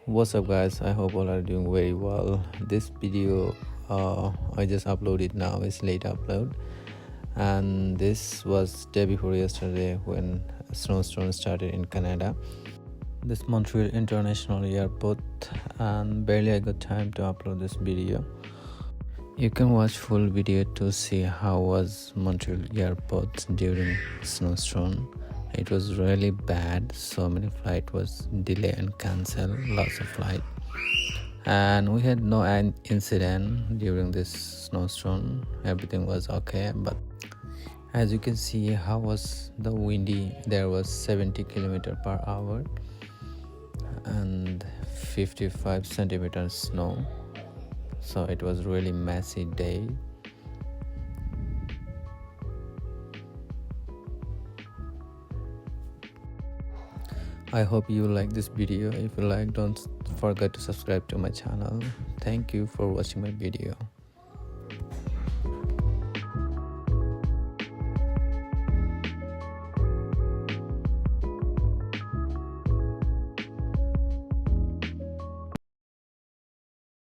What's up, guys? I hope all are doing very well. This video I just uploaded now. It's late upload, and this was day before yesterday when snowstorms started in Canada. This Montreal International Airport, and barely I got time to upload this video. You can watch full video to see how was Montreal Airport during snowstorm. It was really bad. So many flight was delayed and cancelled, lots of flight, and we had no incident during this snowstorm. Everything was okay, but as you can see how was the windy. There was 70 km/h and 55 centimeters snow, so it was really messy day. I hope you like this video. If you like, don't forget to subscribe to my channel. Thank you for watching my video.